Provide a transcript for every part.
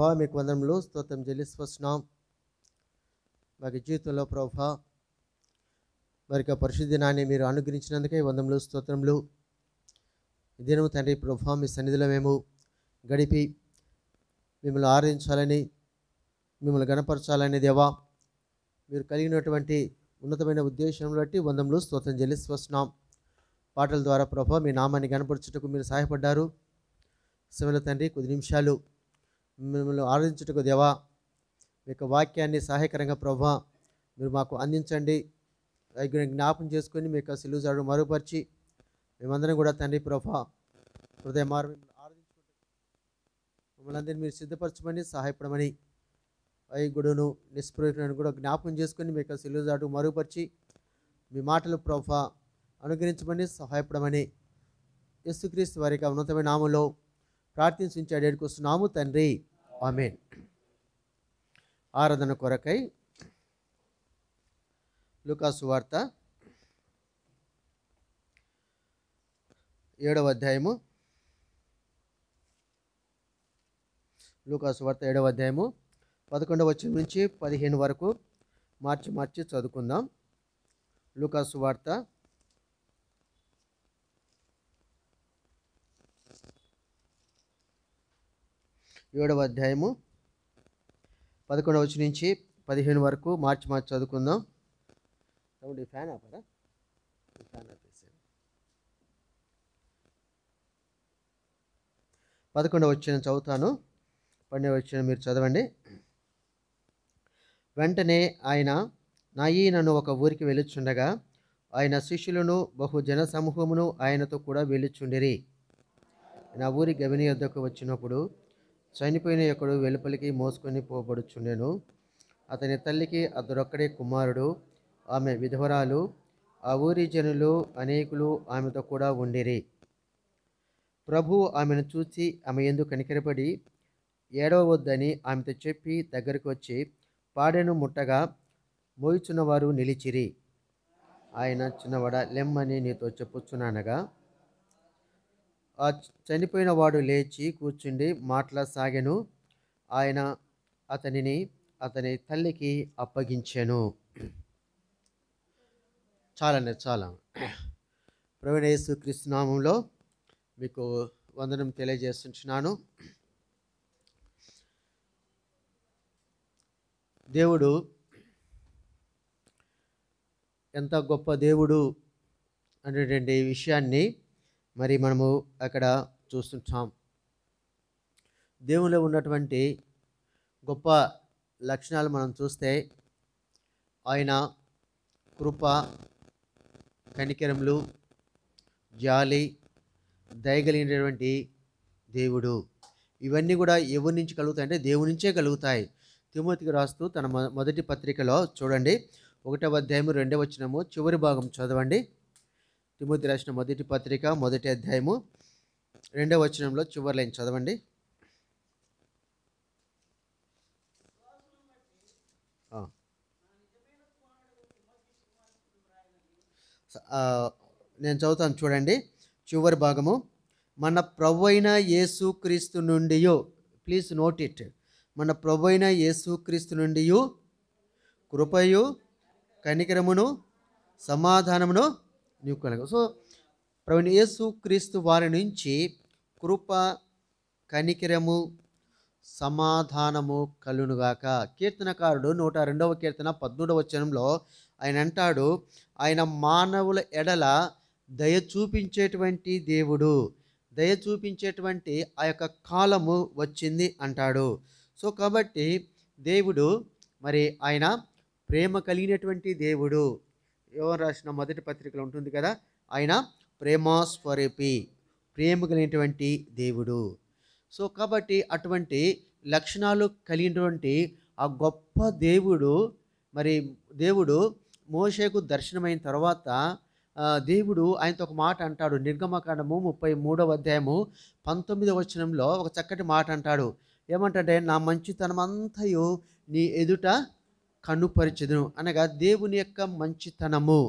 ప్రభా మీకు వందనములు స్తోత్రం చెల్లిస్తున్నాం. మాకు జీవితంలో ప్రభా మరి పరిశుద్ధ దినాన్ని మీరు అనుగ్రహించినందుకే వందనములు స్తోత్రములు. ఈ దినము తండ్రి ప్రభా మీ సన్నిధిలో మేము గడిపి మిమ్మల్ని ఆరాధించాలని, మిమ్మల్ని గణపరచాలని దేవా మీరు కలిగినటువంటి ఉన్నతమైన ఉద్దేశం బట్టి వందనములు స్తోత్రం చెల్లిస్తున్నాం. పాటల ద్వారా ప్రభా మీ నామాన్ని గణపరచుటకు మీరు సహాయపడ్డారు. సమయంలో తండ్రి కొద్ది నిమిషాలు మిమ్మల్ని ఆరాధించుటకు దేవా మీ యొక్క వాక్యాన్ని సహాయకరంగా ప్రభా మీరు మాకు అందించండి. జ్ఞాపకం చేసుకొని మీ యొక్క సిలువ జాడు మరుగుపరిచి మేమందరం కూడా తండ్రి ప్రభా హృదయ మార్గం ఆరాధించుకుంటే మమ్మల్ని అందరినీ మీరు సిద్ధపరచమని సహాయపడమని గుడును నిస్పృహను కూడా జ్ఞాపకం చేసుకొని మీ యొక్క సిలువ జాడు మరుగుపరిచి మీ మాటలు ప్రభా అనుగ్రహించమని సహాయపడమని యేసుక్రీస్తు వారి యొక్క ఉన్నతమైన నామములో ప్రార్థించి అడిగేస్తున్నాము తండ్రి, ఆమేన్. ఆరాధన కొరకై లూకా సువార్త 7వ అధ్యాయము, లూకా సువార్త 7వ అధ్యాయము 11వ వచనం నుంచి 15 వరకు మార్చి చదువుకుందాం. లూకా సువార్త 7వ అధ్యాయము 11వ వచనం నుంచి 15 వరకు మార్చి చదువుకుందాం. ఫ్యాన్ ఆపరా, ఫ్యాన్ ఆపేసి 11వ వచనం చదువుతాను, 12వ వచనం మీరు చదవండి. వెంటనే ఆయన నాయీనను ఒక ఊరికి వెళ్ళుచుండగా ఆయన శిష్యులను బహు జన సమూహమును ఆయనతో కూడా వెళ్ళుచుండిరి. నా ఊరి గవిని యొద్దకు వచ్చినప్పుడు చనిపోయిన ఒకడు వెలుపలికి మోసుకొని పోబడుచుండెను. అతని తల్లికి అతడొక్కడే కుమారుడు, ఆమె విధవరాలు. ఆ ఊరి జనులు అనేకులు ఆమెతో కూడా ఉండిరి. ప్రభువు ఆమెను చూసి ఆమె యందు కనికరపడి ఏడవవద్దని ఆమెతో చెప్పి దగ్గరకు వచ్చి పాడెను ముట్టగా మోయుచున్నవారు నిలిచిరి. ఆయన చిన్నవాడ లెమ్మని నీతో చెప్పుచున్నానగా ఆ చనిపోయిన వాడు లేచి కూర్చుండి మాట్లాడసాగెను. ఆయన అతనిని అతని తల్లికి అప్పగించెను. చాలా ప్రభువైన యేసుక్రీస్తు నామములో మీకు వందనం తెలియజేస్తున్నాను. దేవుడు ఎంత గొప్ప దేవుడు అనేటువంటి విషయాన్ని మరి మనము అక్కడ చూస్తుంటాం. దేవునిలో ఉన్నటువంటి గొప్ప లక్షణాలు మనం చూస్తే ఆయన కృప, కనికరములు, జాలి, దయగలిగినటువంటి దేవుడు. ఇవన్నీ కూడా ఎవరి నుంచి కలుగుతాయి అంటే దేవుని నుంచే కలుగుతాయి. తిమోతికి రాస్తూ తన మొదటి పత్రికలో చూడండి 1వ అధ్యాయము 2వ వచనము చివరి భాగం చదవండి. తిమోతి రాసిన మొదటి పత్రిక 1వ అధ్యాయము 2వ వచనంలో చివరి లైన్ చదవండి. నేను చదువుతాను చూడండి. చివరి భాగము, మన ప్రభువైన యేసుక్రీస్తు నుండి, ప్లీజ్ నోట్ ఇట్, మన ప్రభువైన యేసుక్రీస్తు నుండి కృపయు కనికరమును సమాధానమును నీకు కలుగు. సో ప్రభువైన యేసుక్రీస్తు వారి నుంచి కృప, కనికరము, సమాధానము కలుగునుగాక. కీర్తనకారుడు 102వ కీర్తన 13వ వచనంలో ఆయన అంటాడు, ఆయన మానవుల ఎడల దయ చూపించేటువంటి దేవుడు, దయ చూపించేటువంటి ఆ యొక్క కాలము వచ్చింది అంటాడు. సో కాబట్టి దేవుడు మరి ఆయన ప్రేమ కలిగినటువంటి దేవుడు. యోహాను రాసిన మొదటి పత్రికలో ఉంటుంది కదా, ఆయన ప్రేమస్వరూపి, ప్రేమ కలిగినటువంటి దేవుడు. సో కాబట్టి అటువంటి లక్షణాలు కలిగినటువంటి ఆ గొప్ప దేవుడు, మరి దేవుడు మోషేకు దర్శనమైన తర్వాత దేవుడు ఆయనతో ఒక మాట అంటాడు. నిర్గమకాండము 33వ అధ్యాయము 19వ వచనంలో ఒక చక్కటి మాట అంటాడు. ఏమంటే, నా మంచితనం అంతయు నీ ఎదుట కనుపరిచెదను. అనగా దేవుని యొక్క మంచితనము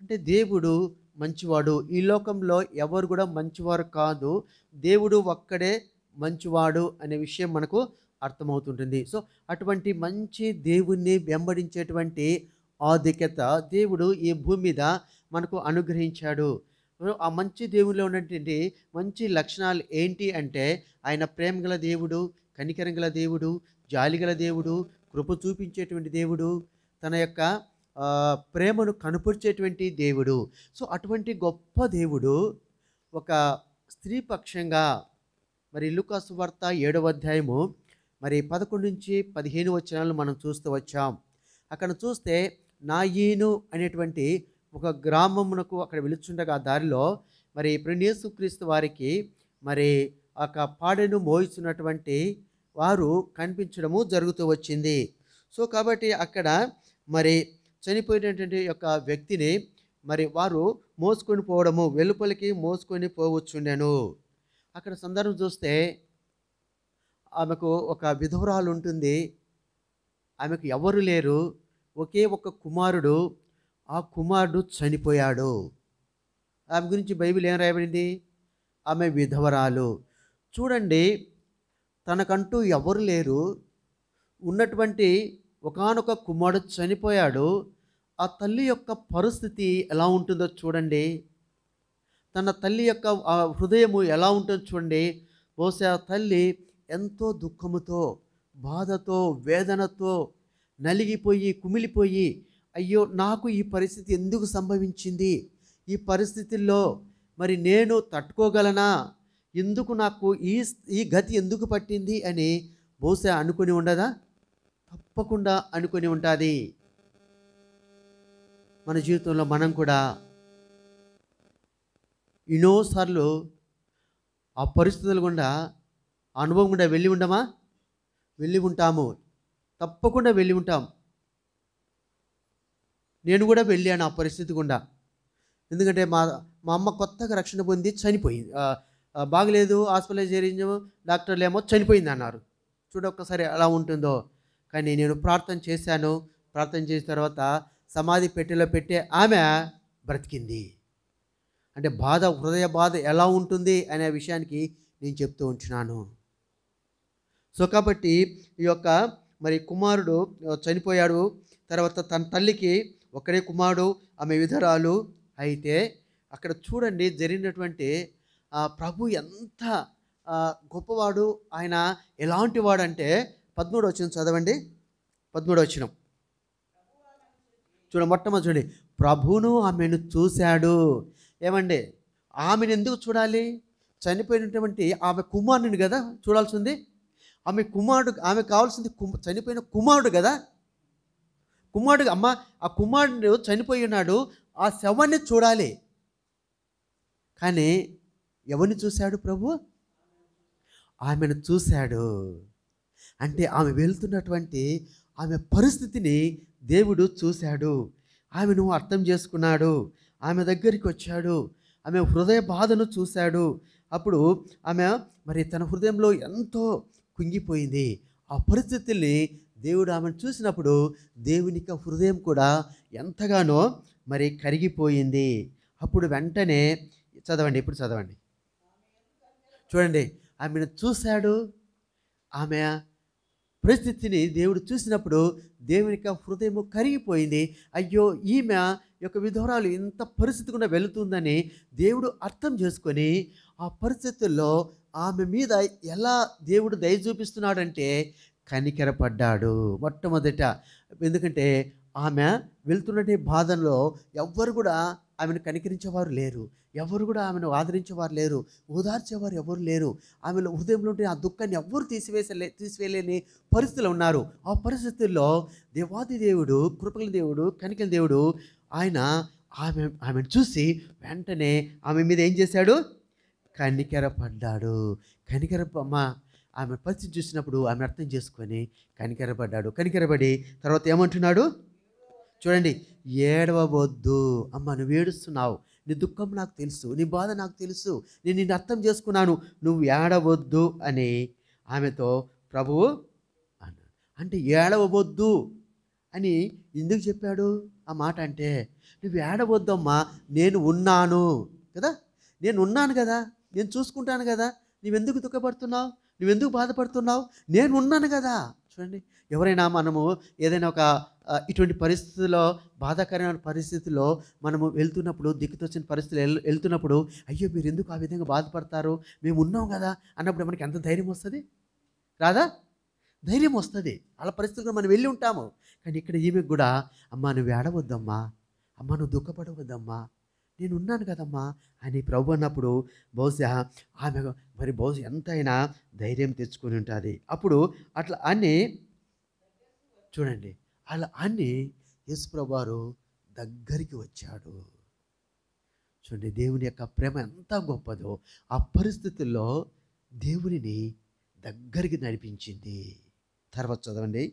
అంటే దేవుడు మంచివాడు. ఈ లోకంలో ఎవరు కూడా మంచివారు కాదు, దేవుడు ఒక్కడే మంచివాడు అనే విషయం మనకు అర్థమవుతుంటుంది. సో అటువంటి మంచి దేవుణ్ణి వెంబడించేటువంటి ఆధిక్యత దేవుడు ఈ భూమి మీద మనకు అనుగ్రహించాడు. ఆ మంచి దేవునిలో ఉన్నటువంటి మంచి లక్షణాలు ఏంటి అంటే ఆయన ప్రేమగల దేవుడు, కనికరం గల దేవుడు, జాలిగల దేవుడు, కృప చూపించేటువంటి దేవుడు, తన యొక్క ప్రేమను కనపరిచేటువంటి దేవుడు. సో అటువంటి గొప్ప దేవుడు ఒక స్త్రీ పక్షంగా మరి లూకా సువార్త 7వ అధ్యాయము మరి 11-15 వచనాలను మనం చూస్తూ వచ్చాం. అక్కడ చూస్తే నాయీను అనేటువంటి ఒక గ్రామమునకు అక్కడ వెళుచుండగా దారిలో మరి యేసుక్రీస్తు వారికి మరి ఒక పాడెను మోయిస్తున్నటువంటి వారు కనిపించడము జరుగుతూ వచ్చింది. సో కాబట్టి అక్కడ మరి చనిపోయినటువంటి యొక్క వ్యక్తిని మరి వారు మోసుకొని పోవడము, వెలుపలికి మోసుకొని పోవచ్చుండెను. అక్కడ సందర్భం చూస్తే ఆమెకు ఒక విధవరాలు ఉంటుంది. ఆమెకు ఎవరు లేరు, ఒకే ఒక కుమారుడు. ఆ కుమారుడు చనిపోయాడు. ఆమె గురించి బైబిల్ ఏం రాయబడింది? ఆమె విధవరాలు. చూడండి, తనకంటూ ఎవరు లేరు, ఉన్నటువంటి ఒకానొక కుమారుడు చనిపోయాడు. ఆ తల్లి యొక్క పరిస్థితి ఎలా ఉంటుందో చూడండి. తన తల్లి యొక్క హృదయము ఎలా ఉంటుందో చూడండి. బహుశా తల్లి ఎంతో దుఃఖముతో, బాధతో, వేదనతో నలిగిపోయి కుమిలిపోయి, అయ్యో నాకు ఈ పరిస్థితి ఎందుకు సంభవించింది, ఈ పరిస్థితుల్లో మరి నేను తట్టుకోగలనా, ఎందుకు నాకు ఈ గతి ఎందుకు పట్టింది అని బహుశా అనుకుని ఉండదా? తప్పకుండా అనుకుని ఉంటుంది. మన జీవితంలో మనం కూడా ఎన్నోసార్లు ఆ పరిస్థితుల గుండా, అనుభవం గుండా వెళ్ళి ఉండమా? వెళ్ళి ఉంటాము, తప్పకుండా వెళ్ళి ఉంటాం. నేను కూడా వెళ్ళాను ఆ పరిస్థితి గుండా. ఎందుకంటే మా అమ్మ కొత్తగా రక్షణ పొంది చనిపోయింది. బాగలేదు, హాస్పిటల్ చేరించాము, డాక్టర్లు ఏమో చనిపోయింది అన్నారు. చూడొక్కసారి ఎలా ఉంటుందో. కానీ నేను ప్రార్థన చేశాను. ప్రార్థన చేసిన తర్వాత సమాధి పెట్టెలో పెట్టే ఆమె బ్రతికింది. అంటే బాధ, హృదయ బాధ ఎలా ఉంటుంది అనే విషయానికి నేను చెప్తూ ఉంటున్నాను. సో కాబట్టి ఈ యొక్క మరి కుమారుడు చనిపోయాడు. తర్వాత తన తల్లికి ఒకడే కుమారుడు, ఆమె విధరాలు. అయితే అక్కడ చూడండి జరిగినటువంటి ప్రభు ఎంత గొప్పవాడు, ఆయన ఎలాంటి వాడంటే 13వ వచనం చదవండి. 13వ వచనం చూడండి. మొట్టమొదటి చూడండి, ప్రభువును ఆమెను చూశాడు. ఏమండి, ఆమెను ఎందుకు చూడాలి? చనిపోయినటువంటి ఆమె కుమారుని కదా చూడాల్సింది. ఆమె కుమారుడు, ఆమె కావాల్సింది చనిపోయిన కుమారుడు కదా. కుమారుడు, అమ్మ ఆ కుమారుడు చనిపోయి ఉన్నాడు, ఆ శవాన్ని చూడాలి. కానీ ఎవరిని చూశాడు ప్రభు? ఆమెను చూశాడు. అంటే ఆమె వెళ్తున్నటువంటి ఆమె పరిస్థితిని దేవుడు చూశాడు. ఆమెను అర్థం చేసుకున్నాడు. ఆమె దగ్గరికి వచ్చాడు. ఆమె హృదయ బాధను చూశాడు. అప్పుడు ఆమె మరి తన హృదయంలో ఎంతో కుంగిపోయింది. ఆ పరిస్థితుల్ని దేవుడు ఆమెను చూసినప్పుడు దేవునికి హృదయం కూడా ఎంతగానో మరి కరిగిపోయింది. అప్పుడు వెంటనే చదవండి, ఇప్పుడు చదవండి. చూడండి, ఆమెను చూశాడు. ఆమె పరిస్థితిని దేవుడు చూసినప్పుడు దేవునికి హృదయం కరిగిపోయింది. అయ్యో, ఈమె యొక్క విధవరాలు ఇంత పరిస్థితి కూడా వెళుతుందని దేవుడు అర్థం చేసుకొని ఆ పరిస్థితుల్లో ఆమె మీద ఎలా దేవుడు దయ చూపిస్తున్నాడంటే కనికరపడ్డాడు మొట్టమొదట. ఎందుకంటే ఆమె వెళ్తున్నటువంటి బాధల్లో ఎవ్వరు కూడా ఆమెను కనికరించేవారు లేరు, ఎవరు కూడా ఆమెను ఆదరించేవారు లేరు, ఓదార్చేవారు ఎవరు లేరు. ఆమెలో హృదయంలో ఉంటే ఆ దుఃఖాన్ని ఎవ్వరు తీసివేయలేని పరిస్థితులు ఉన్నారు. ఆ పరిస్థితుల్లో దేవాది దేవుడు, కృపగల దేవుడు, కనికల దేవుడు ఆయన ఆమెను చూసి వెంటనే ఆమె మీద ఏం చేశాడు? కనికరపడ్డాడు. ఆమె పరిస్థితి చూసినప్పుడు ఆమె అర్థం చేసుకొని కనికరపడ్డాడు. కనికరపడి తర్వాత ఏమంటున్నాడు చూడండి, ఏడవవద్దు. అమ్మ, నువ్వు ఏడుస్తున్నావు, నీ దుఃఖం నాకు తెలుసు, నీ బాధ నాకు తెలుసు, నేను నిన్ను అర్థం చేసుకున్నాను, నువ్వు ఏడవద్దు అని ఆమెతో ప్రభువు అన్నాడు. అంటే ఏడవవద్దు అని ఎందుకు చెప్పాడు ఆ మాట అంటే, నువ్వు ఏడవద్దమ్మా, నేను ఉన్నాను కదా, నేను ఉన్నాను కదా, నేను చూసుకుంటాను కదా, నువ్వెందుకు దుఃఖపడుతున్నావు, నువ్వెందుకు బాధపడుతున్నావు, నేను ఉన్నాను కదా. చూడండి, ఎవరైనా మనము ఏదైనా ఒక ఇటువంటి పరిస్థితుల్లో, బాధాకరమైన పరిస్థితుల్లో మనము వెళ్తున్నప్పుడు, దిక్కుతోచిన పరిస్థితులు వెళ్తున్నప్పుడు, అయ్యో మీరు ఎందుకు ఆ విధంగా బాధపడతారు, మేము ఉన్నాం కదా అన్నప్పుడు మనకి ఎంత ధైర్యం వస్తుంది, రాదా? ధైర్యం వస్తుంది. అలా పరిస్థితుల్లో మనం వెళ్ళి ఉంటాము. కానీ ఇక్కడ ఈమెకు కూడా, అమ్మా నువ్వు ఏడవద్దమ్మా, అమ్మా నువ్వు దుఃఖపడవద్దమ్మా, నేను ఉన్నాను కదమ్మా అని ప్రభు అన్నప్పుడు బహుశా ఆమె మరి బహుశా ఎంతైనా ధైర్యం తెచ్చుకొని ఉంటుంది. అప్పుడు అట్లా అని చూడండి, అలా అని యేసుప్రభు వారు దగ్గరికి వచ్చాడు. చూడండి, దేవుని యొక్క ప్రేమ ఎంత గొప్పదో ఆ పరిస్థితుల్లో దేవునిని దగ్గరికి నడిపించింది. తర్వాత చదవండి,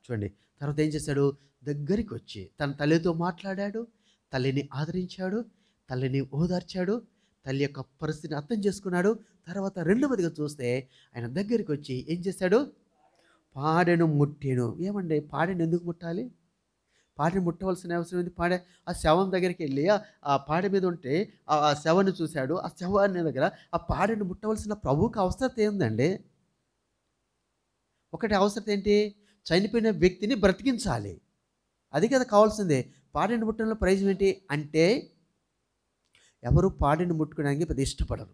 చూడండి, తర్వాత ఏం చేశాడు, దగ్గరికి వచ్చి తన తల్లితో మాట్లాడాడు, తల్లిని ఆదరించాడు, తల్లిని ఓదార్చాడు, తల్లి యొక్క పరిస్థితిని అర్థం చేసుకున్నాడు. తర్వాత రెండవదిగా చూస్తే ఆయన దగ్గరికి వచ్చి ఏం చేశాడు, పాడెను ముట్టెను. ఏమండి పాడెను ఎందుకు ముట్టాలి, పాడెను ముట్టవలసిన అవసరం ఏంది? ఆ శవం దగ్గరికి వెళ్ళి ఆ పాడె మీద ఉంటే ఆ శవాన్ని చూశాడు, ఆ శవాన్ని దగ్గర ఆ పాడెను ముట్టవలసిన ప్రభువుకి అవసరం ఏందండి? ఒకటి అవసరం ఏంటి, చనిపోయిన వ్యక్తిని బ్రతికించాలి, అది కదా కావాల్సిందే. పాడెను ముట్టడంలో ప్రయోజనం ఏంటి అంటే, ఎవరు పాడెను ముట్టుకోవడానికి పెద్ద ఇష్టపడరు,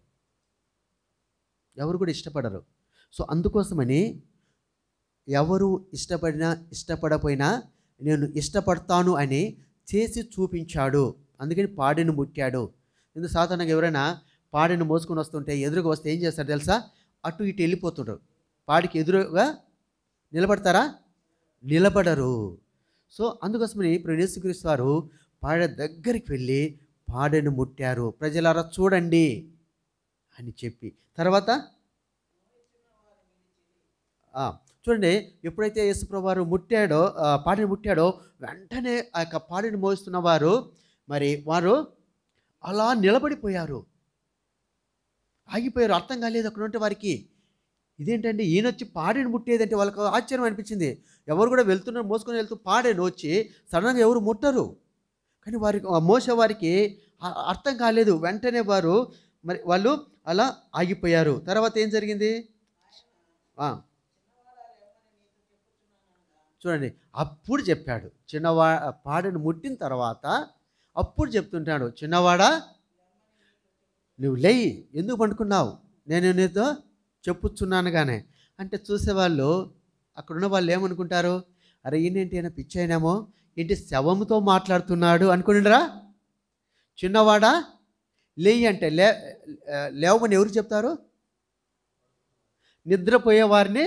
ఎవరు కూడా ఇష్టపడరు. సో అందుకోసమని ఎవరు ఇష్టపడినా ఇష్టపడపోయినా నేను ఇష్టపడతాను అని చేసి చూపించాడు. అందుకని పాడెను ముట్టాడు. ఎందుకు సాధారణంగా ఎవరైనా పాడెను మోసుకొని వస్తుంటే ఎదురుగా వస్తే ఏం చేస్తారు తెలుసా, అటు ఇటు వెళ్ళిపోతుంటారు. పాడికి ఎదురుగా నిలబడతారా? నిలబడరు. సో అందుకోసమని ఇప్పుడు యేసుక్రీస్తు వారు పాడె దగ్గరికి వెళ్ళి పాడెను ముట్టారు. ప్రజలారా చూడండి అని చెప్పి తర్వాత చూడండి, ఎప్పుడైతే యేసుప్రభువు వారు ముట్టాడో, పాడెను ముట్టాడో, వెంటనే ఆ యొక్క పాడెను మోస్తున్న వారు మరి వారు అలా నిలబడిపోయారు, ఆగిపోయారు. అర్థం కాలేదు అక్కడ ఉంటే వారికి, ఇదేంటండి ఈయనొచ్చి పాడెను ముట్టేదంటే వాళ్ళకు ఆశ్చర్యం అనిపించింది. ఎవరు కూడా వెళ్తున్నారు, మోసుకొని వెళ్తూ పాడెను వచ్చి సడన్గా ఎవరు ముట్టరు. కానీ వారికి మోసేవారికి అర్థం కాలేదు. వెంటనే వారు మరి వాళ్ళు అలా ఆగిపోయారు. తర్వాత ఏం జరిగింది చూడండి, అప్పుడు చెప్పాడు. పాడెను ముట్టిన తర్వాత అప్పుడు చెప్తుంటాడు, చిన్నవాడా నువ్వు లేయి, ఎందుకు పండుకున్నావు, నేను నీతో చెప్పుచున్నానుగానే. అంటే చూసేవాళ్ళు, అక్కడున్న వాళ్ళు ఏమనుకుంటారు, అరే ఈయనేంటి అయినా పిచ్చి అయినామో ఏంటి, శవంతో మాట్లాడుతున్నాడు అనుకునిరా. చిన్నవాడా లేయి అంటే లేవమని ఎవరు చెప్తారు? నిద్రపోయే వారిని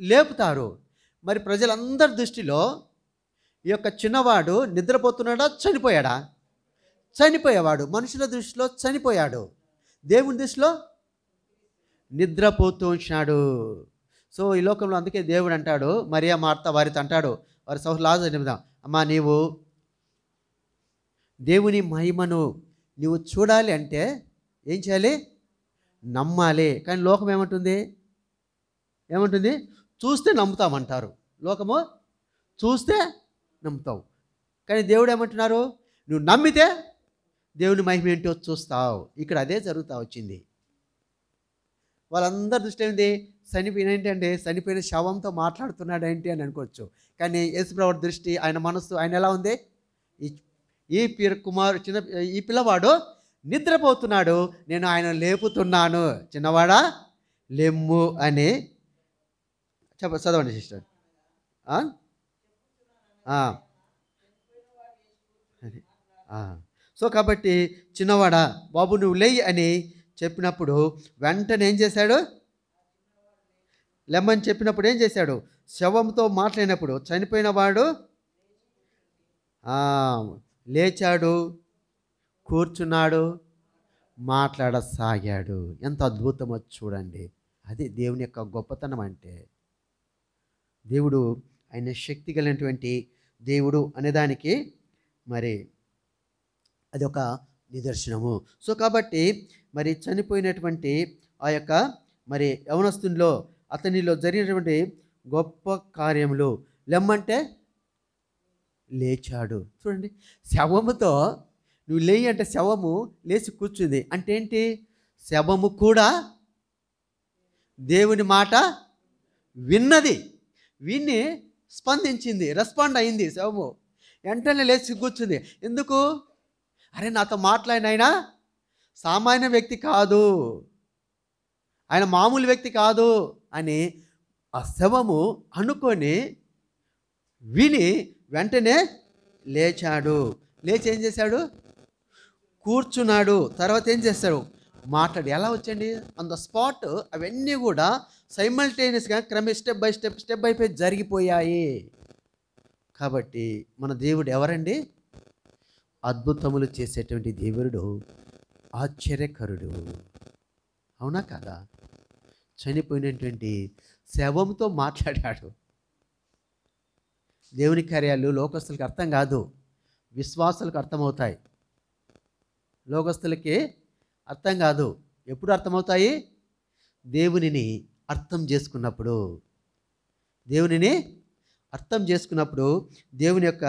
లేపుతారు. మరి ప్రజలందరి దృష్టిలో ఈ యొక్క చిన్నవాడు నిద్రపోతున్నాడా, చనిపోయాడా? చనిపోయేవాడు. మనుషుల దృష్టిలో చనిపోయాడు, దేవుని దృష్టిలో నిద్రపోతూ ఉంచాడు. సో ఈ లోకంలో అందుకే దేవుడు అంటాడు, మరియా మార్త వారితో అంటాడు, వారి సహోదరు లాజరు నిమిదం, అమ్మా నీవు దేవుని మహిమను నువ్వు చూడాలి అంటే ఏం చేయాలి, నమ్మాలి. కానీ లోకం ఏమంటుంది, చూస్తే నమ్ముతామంటారు. లోకము చూస్తే నమ్ముతావు, కానీ దేవుడు ఏమంటున్నారు, నువ్వు నమ్మితే దేవుని మహిమ ఏంటో చూస్తావు. ఇక్కడ అదే జరుగుతూ వచ్చింది. వాళ్ళందరి దృష్టి ఏంటి, ఏంటంటే చనిపోయిన శవంతో మాట్లాడుతున్నాడు ఏంటి అని అనుకోవచ్చు. కానీ యేసుప్రభువు దృష్టి, ఆయన మనస్సు, ఆయన ఎలా ఉంది, ఈ పిల్లవాడు నిద్రపోతున్నాడు, నేను ఆయన లేపుతున్నాను, చిన్నవాడా లెమ్ము అని చదవండి సిస్టర్. సో కాబట్టి చిన్నవాడా బాబు నువ్వు లేయి అని చెప్పినప్పుడు వెంటనే ఏం చేశాడు, లెమ్మని చెప్పినప్పుడు ఏం చేశాడు, శవంతో మాట్లాడినప్పుడు చనిపోయిన వాడు లేచాడు, కూర్చున్నాడు, మాట్లాడసాగాడు. ఎంత అద్భుతమో చూడండి. అది దేవుని యొక్క గొప్పతనం. అంటే దేవుడు ఆయన శక్తి కలిగినటువంటి దేవుడు అనేదానికి మరి అది ఒక నిదర్శనము. సో కాబట్టి మరి చనిపోయినటువంటి ఆ యొక్క మరి యవనస్తునిలో అతనిలో జరిగినటువంటి గొప్ప కార్యములు, లెమ్మంటే లేచాడు. చూడండి, శవముతో నువ్వు లేయి అంటే శవము లేచి కూర్చుంది అంటే ఏంటి, శవము కూడా దేవుని మాట విన్నది, విని స్పందించింది, రెస్పాండ్ అయింది. శవము వెంటనే లేచి కూర్చుంది. ఎందుకు? అరే నాతో మాట్లాడిన ఆయన సామాన్య వ్యక్తి కాదు, ఆయన మామూలు వ్యక్తి కాదు అని ఆ శవము అనుకొని విని వెంటనే లేచాడు. లేచి ఏం చేశాడు? కూర్చున్నాడు. తర్వాత ఏం చేశాడు? మాట్లాడి. ఎలా వచ్చండి? ఆన్ ద స్పాట్ అవన్నీ కూడా సైమల్టేనియస్గా స్టెప్ బై స్టెప్ జరిగిపోయాయి. కాబట్టి మన దేవుడు ఎవరండి? అద్భుతములు చేసేటువంటి దేవుడు, ఆశ్చర్యకరుడు. అవునా కదా? చనిపోయినటువంటి శవంతో మాట్లాడాడు. దేవుని కార్యాలు లోకస్తులకు అర్థం కాదు, విశ్వాసులకు అర్థమవుతాయి. లోకస్తులకి అర్థం కాదు. ఎప్పుడు అర్థమవుతాయి? దేవునిని అర్థం చేసుకున్నప్పుడు. దేవునిని అర్థం చేసుకున్నప్పుడు దేవుని యొక్క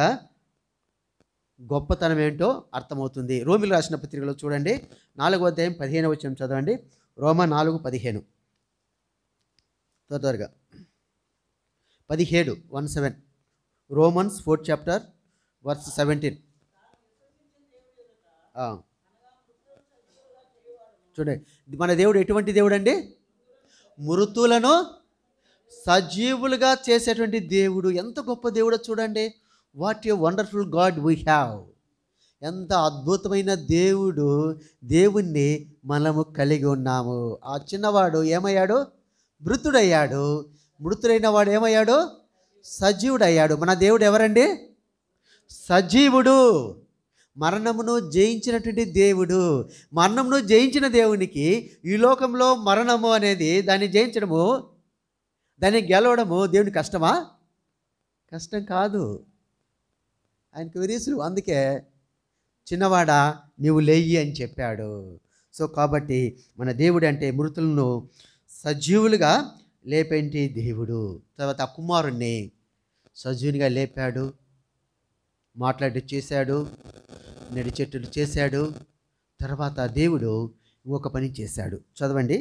గొప్పతనం ఏంటో అర్థమవుతుంది. రోమిలు రాసిన పత్రికలో చూడండి, 4వ అధ్యాయం 15వ వచనం చదవండి. రోమా 4:15 త్వరగా 17 రోమన్స్ 4th chapter verse 17. చూడండి, మన దేవుడు ఎటువంటి దేవుడు అండి? మృతులను సజీవులుగా చేసేటువంటి దేవుడు. ఎంత గొప్ప దేవుడో చూడండి. What a wonderful God we have. ఎంత అద్భుతమైన దేవుడు, దేవుణ్ణి మనము కలిగి ఉన్నాము. ఆ చిన్నవాడు ఏమయ్యాడు? మృతుడయ్యాడు. మృతుడైన వాడు ఏమయ్యాడు? సజీవుడయ్యాడు. మన దేవుడు ఎవరండి? సజీవుడు. మరణమును జయించినటువంటి దేవుడు. మరణమును జయించిన దేవునికి ఈ లోకంలో మరణము అనేది, దాన్ని జయించడము, దాన్ని గెలవడము దేవునికి కష్టమా? కష్టం కాదు. ఆయనకు విరీసులు. అందుకే చిన్నవాడా నీవు లేయి అని చెప్పాడు. సో కాబట్టి మన దేవుడు అంటే మృతులను సజీవులుగా లేపేంటి దేవుడు. తర్వాత ఆ కుమారుణ్ణి సజీవునిగా లేపాడు, మాట్లాడి చేశాడు, నడిచేటట్టు చేశాడు. తర్వాత దేవుడు ఇంకొక పని చేశాడు. చదవండి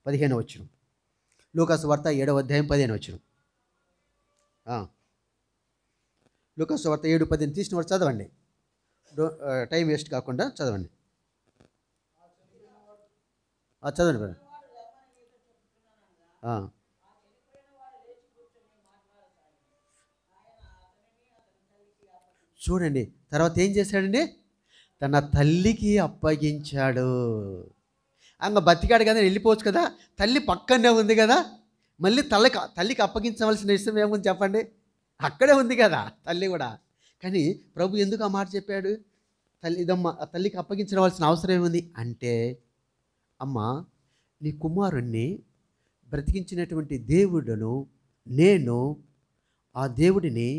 15వ వచనం. లూకాసు వార్త 7వ అధ్యాయం 15వ వచనం. లూకాసు వార్త 7:15 తీసిన వారు చదవండి. టైం వేస్ట్ కాకుండా చదవండి. చదవండి. చూడండి, తర్వాత ఏం చేశాడండి? తన తల్లికి అప్పగించాడు. బతికాడు కదా, వెళ్ళిపోవచ్చు కదా, తల్లి పక్కనే ఉంది కదా, మళ్ళీ తల్లికి అప్పగించవలసిన విషయం ఏముంది చెప్పండి? అక్కడే ఉంది కదా తల్లి కూడా. కానీ ప్రభు ఎందుకు ఆ మాట చెప్పాడు? తల్లికి అప్పగించవలసిన అవసరం ఏముంది అంటే, అమ్మ నీ కుమారుణ్ణి బ్రతికించినటువంటి దేవుడును నేను, ఆ దేవుడిని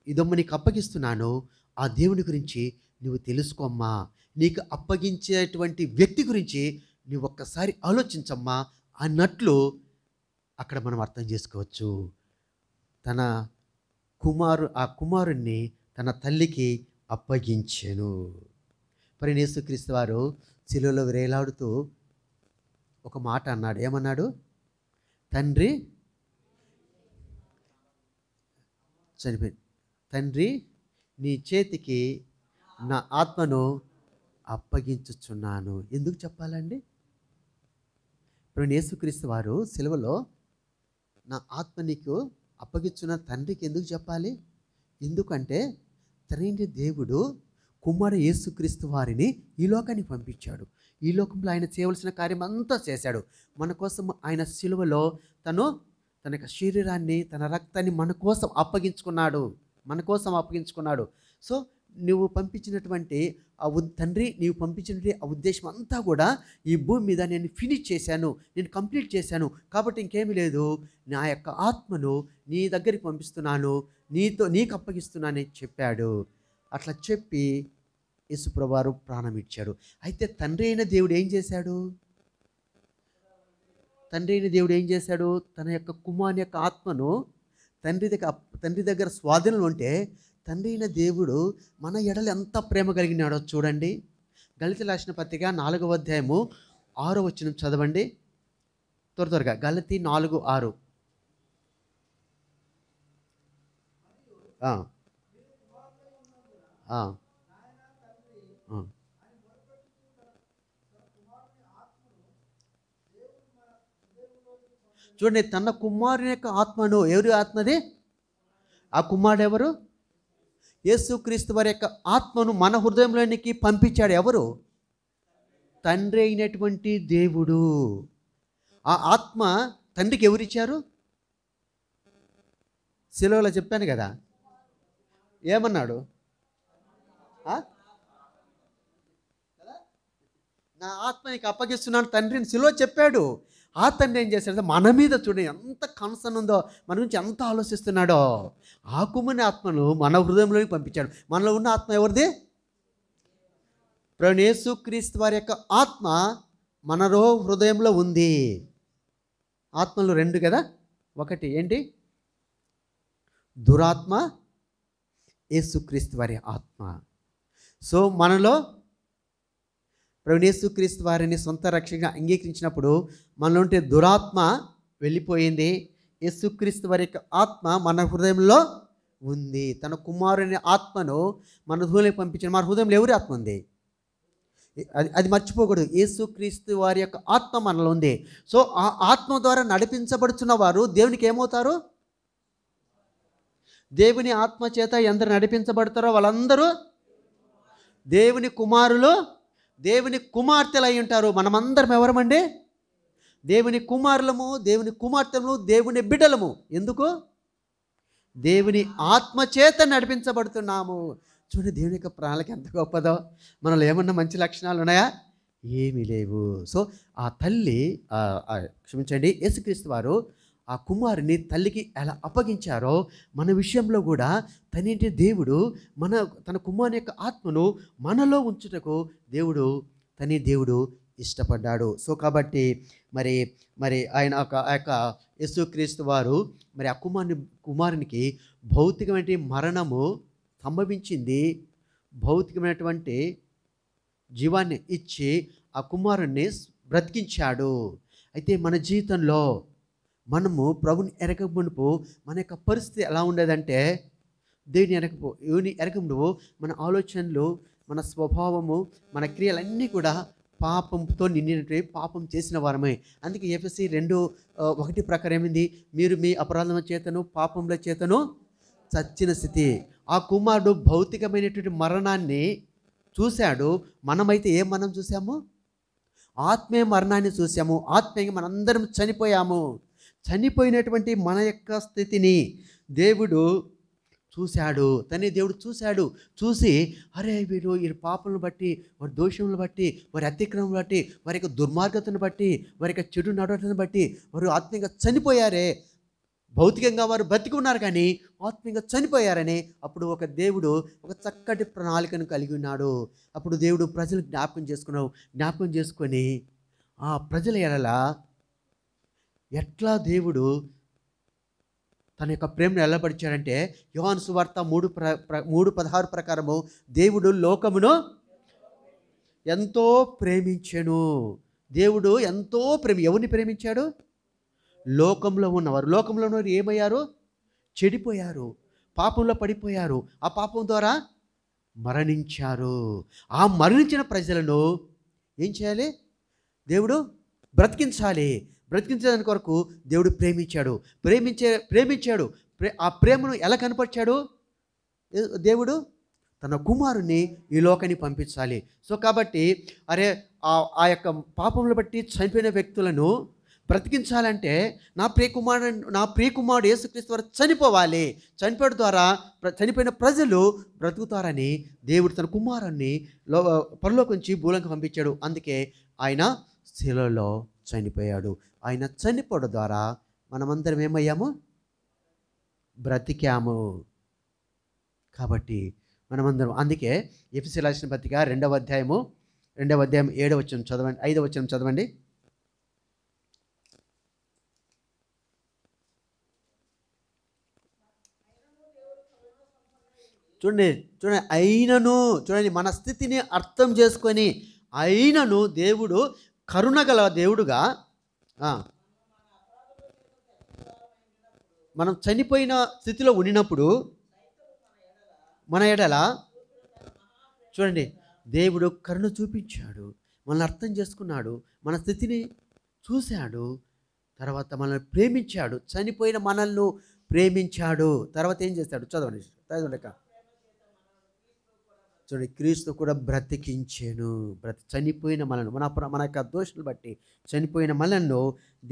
ఇదమ్మ నీకు అప్పగిస్తున్నాను, ఆ దేవుని గురించి నువ్వు తెలుసుకోమ్మా, నీకు అప్పగించేటువంటి వ్యక్తి గురించి నువ్వు ఒక్కసారి ఆలోచించమ్మా అన్నట్లు అక్కడ మనం అర్థం చేసుకోవచ్చు. ఆ కుమారుణ్ణి తన తల్లికి అప్పగించెను. మరి యేసుక్రీస్తు వారు శిలువలో వేలాడుతూ ఒక మాట అన్నాడు. ఏమన్నాడు? తండ్రి, చనిపోయింది, తండ్రి నీ చేతికి నా ఆత్మను అప్పగించుచున్నాను. ఎందుకు చెప్పాలండి? ఇప్పుడు యేసుక్రీస్తు వారు సిలువలో నా ఆత్మ నీకు అప్పగించున్న తండ్రికి ఎందుకు చెప్పాలి? ఎందుకంటే తండ్రి దేవుడు కుమారుడు యేసుక్రీస్తు వారిని ఈ లోకానికి పంపించాడు. ఈ లోకంలో ఆయన చేయవలసిన కార్యం అంతా చేశాడు. మన కోసం ఆయన సిలువలో తన యొక్క శరీరాన్ని, తన రక్తాన్ని మన కోసం అప్పగించుకున్నాడు. సో నువ్వు పంపించినటువంటి తండ్రి, నీవు పంపించినటువంటి ఆ ఉద్దేశం అంతా కూడా ఈ భూమి మీద నేను ఫినిష్ చేశాను, నేను కంప్లీట్ చేశాను. కాబట్టి ఇంకేమీ లేదు, నా యొక్క ఆత్మను నీ దగ్గరికి పంపిస్తున్నాను, నీకు అప్పగిస్తున్నానని చెప్పాడు. అట్లా చెప్పి యేసుప్రభువారు ప్రాణం ఇచ్చాడు. అయితే తండ్రి అయిన దేవుడు ఏం చేశాడు? తన యొక్క కుమారుని యొక్క ఆత్మను తండ్రి దగ్గర స్వాధీనంలో ఉంటే, తండ్రి అయిన దేవుడు మన ఎడల ఎంత ప్రేమ కలిగినాడో చూడండి. గళితీయులకు రాసిన పత్రిక 4వ అధ్యాయము 6వ వచనం చదవండి. త్వరగా గలతీ 4:6. ఆ, ఆ, ఆ. చూడండి, తన కుమారుని యొక్క ఆత్మను, ఎవరి ఆత్మది? ఆ కుమారుడు ఎవరు? యేసుక్రీస్తు వారి యొక్క ఆత్మను మన హృదయంలోనికి పంపించాడు. ఎవరు? తండ్రి అయినటువంటి దేవుడు. ఆ ఆత్మ తండ్రికి ఎవరిచ్చారు? సిలువలో చెప్పాను కదా, ఏమన్నాడు? ఆ? నా ఆత్మ నీకు అప్పగిస్తున్నాను తండ్రిని సిలువ చెప్పాడు. ఆ తండ్రి ఏం చేశాడు? మన మీద చూడండి ఎంత కన్సర్న్ ఉందో, మన గురించి ఎంత ఆలోచిస్తున్నాడో. ఆ కుమారుని ఆత్మను మన హృదయంలోకి పంపించాడు. మనలో ఉన్న ఆత్మ ఎవరిది? ప్రభువైన యేసుక్రీస్తు వారి యొక్క ఆత్మ మనలో హృదయంలో ఉంది. ఆత్మలు రెండు కదా, ఒకటి ఏంటి? దురాత్మ, యేసుక్రీస్తు వారి ఆత్మ. సో మనలో ప్రభువైన యేసుక్రీస్తు వారిని సొంత రక్షణగా అంగీకరించినప్పుడు మనలో ఉంటే దురాత్మ వెళ్ళిపోయింది. యేసుక్రీస్తు వారి యొక్క ఆత్మ మన హృదయంలో ఉంది. తన కుమారుని ఆత్మను మన హృదయంలో పంపించిన. మన హృదయంలో ఎవరి ఆత్మ ఉంది? అది మర్చిపోకూడదు. యేసుక్రీస్తు వారి యొక్క ఆత్మ మనలో ఉంది. సో ఆ ఆత్మ ద్వారా నడిపించబడుతున్న వారు దేవునికి ఏమవుతారు? దేవుని ఆత్మ చేత ఎందరు నడిపించబడతారో వాళ్ళందరూ దేవుని కుమారులు, దేవుని కుమార్తెలు అయి ఉంటారు. మనమందరం ఎవరమండి? దేవుని కుమారులము, దేవుని కుమార్తెలము, దేవుని బిడ్డలము. ఎందుకు? దేవుని ఆత్మ చేత నడిపించబడుతున్నాము. చూడండి, దేవుని యొక్క ప్రణాళిక ఎంత గొప్పదో. మనలో ఏమన్నా మంచి లక్షణాలు ఉన్నాయా? ఏమీ లేవు. సో ఆ తల్లి, క్షమించండి, యేసుక్రీస్తు వారు ఆ కుమారుని తల్లికి ఎలా అప్పగించారో మన విషయంలో కూడా తనేంటి దేవుడు తన కుమారుని యొక్క ఆత్మను మనలో ఉంచుటకు దేవుడు ఇష్టపడ్డాడు. సో కాబట్టి మరి ఆయన ఆ యొక్క యేసుక్రీస్తు వారు మరి ఆ కుమారునికి భౌతికమైన మరణము సంభవించింది. భౌతికమైనటువంటి జీవాన్ని ఇచ్చి ఆ కుమారుణ్ణి బ్రతికించాడు. అయితే మన జీవితంలో మనము ప్రభుని ఎరగమునుపు మన యొక్క పరిస్థితి ఎలా ఉండేదంటే, దేవుని ఎరగమునుపు మన ఆలోచనలు, మన స్వభావము, మన క్రియలన్నీ కూడా పాపంతో నిండినట్టు, పాపం చేసిన వారమే. అందుకే ఎఫెసీ 2:1 ప్రకారం ఏమింది? మీరు మీ అపరాధముల చేతను పాపముల చేతను చచ్చిన స్థితి. ఆ కుమారుడు భౌతికమైనటువంటి మరణాన్ని చూశాడు. మనమైతే ఏం మనం చూసాము? ఆత్మీయ మరణాన్ని చూసాము. ఆత్మీయంగా మనందరం చనిపోయాము. చనిపోయినటువంటి మన యొక్క స్థితిని దేవుడు చూశాడు. దేవుడు చూసి అరే వీరు ఈ పాపలను బట్టి, వారి దోషములను బట్టి, వారి అతిక్రమం బట్టి, వారి యొక్క దుర్మార్గతను బట్టి, వారి యొక్క చెడు నడవటను బట్టి వారు ఆత్మీయంగా చనిపోయారే. భౌతికంగా వారు బతికి ఉన్నారు కానీ ఆత్మీయంగా చనిపోయారని అప్పుడు దేవుడు ఒక చక్కటి ప్రణాళికను కలిగి ఉన్నాడు. అప్పుడు దేవుడు ప్రజలు జ్ఞాపకం చేసుకొని ఆ ప్రజల ఎడల ఎట్లా దేవుడు తన యొక్క ప్రేమను ఎల్లబడిచాడంటే, యోహాను సువార్త 3:16 ప్రకారము దేవుడు లోకమును ఎంతో ప్రేమించెను. దేవుడు ఎంతో ఎవరిని ప్రేమించాడు? లోకంలో ఉన్నవారు ఏమయ్యారు? చెడిపోయారు, పాపంలో పడిపోయారు. ఆ పాపం ద్వారా మరణించారు. ఆ మరణించిన ప్రజలను ఏం చేయాలి? దేవుడు బ్రతికించాలి. బ్రతికించడానికి కొరకు దేవుడు ప్రేమించాడు. ఆ ప్రేమను ఎలా కనపరిచాడు? దేవుడు తన కుమారుని ఈ లోకాన్ని పంపించాలి. సో కాబట్టి ఆ యొక్క పాపములు బట్టి చనిపోయిన వ్యక్తులను బ్రతికించాలంటే నా ప్రియకుమారుడు యేసుక్రీస్తు వారు చనిపోవాలి. చనిపోవడం ద్వారా చనిపోయిన ప్రజలు బ్రతుకుతారని దేవుడు తన కుమారుణ్ణి పరలోకం నుంచి భూలోకి పంపించాడు. అందుకే ఆయన శిలువలో చనిపోయాడు. ఆయన చనిపోవడం ద్వారా మనమందరం ఏమయ్యాము? బ్రతికాము. కాబట్టి మనమందరం, అందుకే ఎఫెసీయులకు రాసిన పత్రిక 2వ అధ్యాయం 7వ వచనం చదవండి, 5వ వచనం చదవండి. చూడండి అయినను, చూడండి మన స్థితిని అర్థం చేసుకొని, అయినను దేవుడు కరుణగల దేవుడుగా మనం చనిపోయిన స్థితిలో ఉండినప్పుడు మన ఎడల చూడండి, దేవుడు కరుణ చూపించాడు, మనల్ని అర్థం చేసుకున్నాడు, మన స్థితిని చూశాడు, తర్వాత మనల్ని ప్రేమించాడు, చనిపోయిన మనల్ని ప్రేమించాడు. తర్వాత ఏం చేస్తాడు? చదవండి చూడండి, క్రీస్తు కూడా బ్రతికించాను. చనిపోయిన మనల్ని మన యొక్క దోషాలు బట్టి చనిపోయిన మనల్ని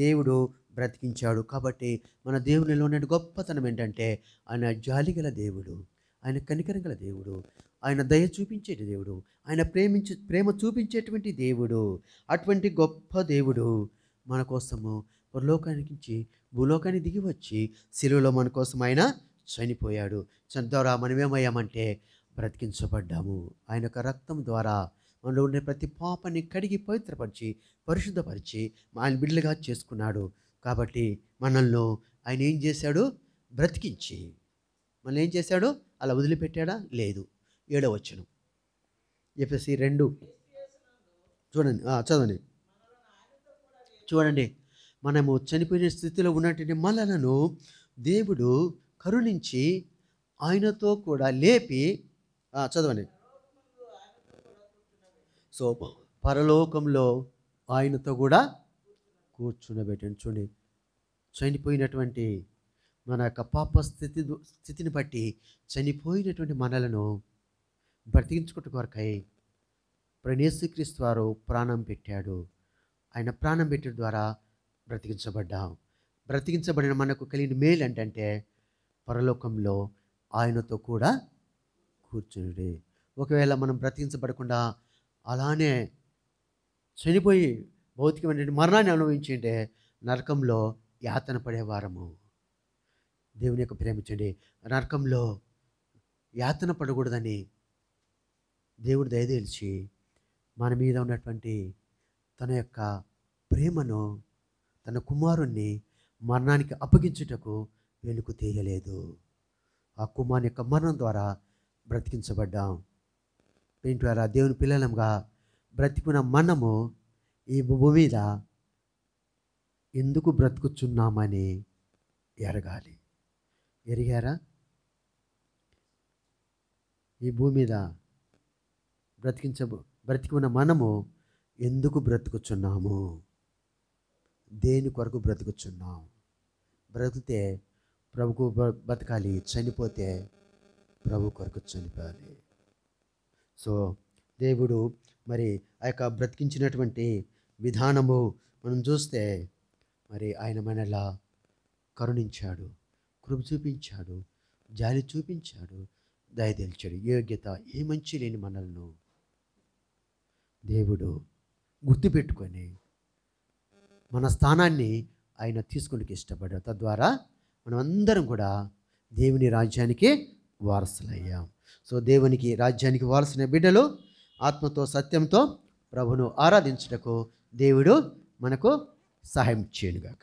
దేవుడు బ్రతికించాడు. కాబట్టి మన దేవునిలో ఉన్న గొప్పతనం ఏంటంటే ఆయన జాలిగల దేవుడు, ఆయన కనికరం గల దేవుడు, ఆయన దయ చూపించేటి దేవుడు, ఆయన ప్రేమ చూపించేటువంటి దేవుడు. అటువంటి గొప్ప దేవుడు మన కోసము పరలోకానికి భూలోకానికి దిగి వచ్చి శిలువలో మన కోసం ఆయన చనిపోయాడు. ద్వారా మనమేమయ్యామంటే బ్రతికించబడ్డాము. ఆయన యొక్క రక్తం ద్వారా మనలో ఉండే ప్రతి పాపాన్ని కడిగి పవిత్రపరిచి పరిశుద్ధపరిచి ఆయన బిడ్డలుగా చేసుకున్నాడు. కాబట్టి మనల్ని ఆయన ఏం చేశాడు? బ్రతికించి మనల్ని ఏం చేశాడు? అలా వదిలిపెట్టాడా? లేదు. 7వ వచనం ఎఫెసీ 2 చూడండి, చదవండి. చూడండి, మనము చనిపోయిన స్థితిలో ఉన్నటువంటి మనలను దేవుడు కరుణించి ఆయనతో కూడా లేపి చదవండి. సో పరలోకంలో ఆయనతో కూడా కూర్చుండబెట్టండి. చూడండి, చనిపోయినటువంటి మన యొక్క పాప స్థితిని బట్టి చనిపోయినటువంటి మనలను బ్రతికించుకుంటు కొరకై యేసుక్రీస్తు వారు ప్రాణం పెట్టాడు. ఆయన ప్రాణం పెట్టడం ద్వారా బ్రతికించబడ్డాం. బ్రతికించబడిన మనకు కలిగిన మేలు ఏంటంటే పరలోకంలో ఆయనతో కూడా కూర్చుని. ఒకవేళ మనం బ్రతికించబడకుండా అలానే చనిపోయి భౌతికమైన మరణాన్ని అనుభవించింటే నరకంలో యాతన పడేవారము. దేవుని యొక్క ప్రేమించండి, నరకంలో యాతన పడకూడదని దేవుడు దయచేసి మన మీద ఉన్నటువంటి తన యొక్క ప్రేమను, తన కుమారుణ్ణి మరణానికి అప్పగించుటకు వెనుకు తీయలేదు. ఆ కుమారుని యొక్క మరణం ద్వారా బ్రతికించబడ్డాం. ద్వారా దేవుని పిల్లలంగా బ్రతికున్న మనము ఈ భూమి మీద ఎందుకు బ్రతుకుచున్నామని ఎరగాలి. ఈ భూమి మీద బ్రతికి ఉన్న మనము ఎందుకు బ్రతుకుచున్నాము? దేని కొరకు బ్రతుకుచున్నాం? బ్రతికితే ప్రభుకు బ్రతకాలి, చనిపోతే ప్రభు కొరకు చనిపోవాలి. సో దేవుడు మరి ఆ యొక్క బ్రతికించినటువంటి విధానము మనం చూస్తే మరి ఆయన మనలా కరుణించాడు, కృప చూపించాడు, జాలి చూపించాడు, దయతెలిచాడు. యోగ్యత ఏ మంచి లేని మనలను దేవుడు గుర్తుపెట్టుకొని మన స్థానాన్ని ఆయన తీసుకునేకి ఇష్టపడ్డాడు. తద్వారా మనం అందరం కూడా దేవుని రాజ్యానికి వారసులయ్యాం. సో దేవునికి రాజ్యానికి వారసులైన బిడ్డలు ఆత్మతో సత్యంతో ప్రభును ఆరాధించుటకు దేవుడు మనకు సహాయం చేయనుగాక.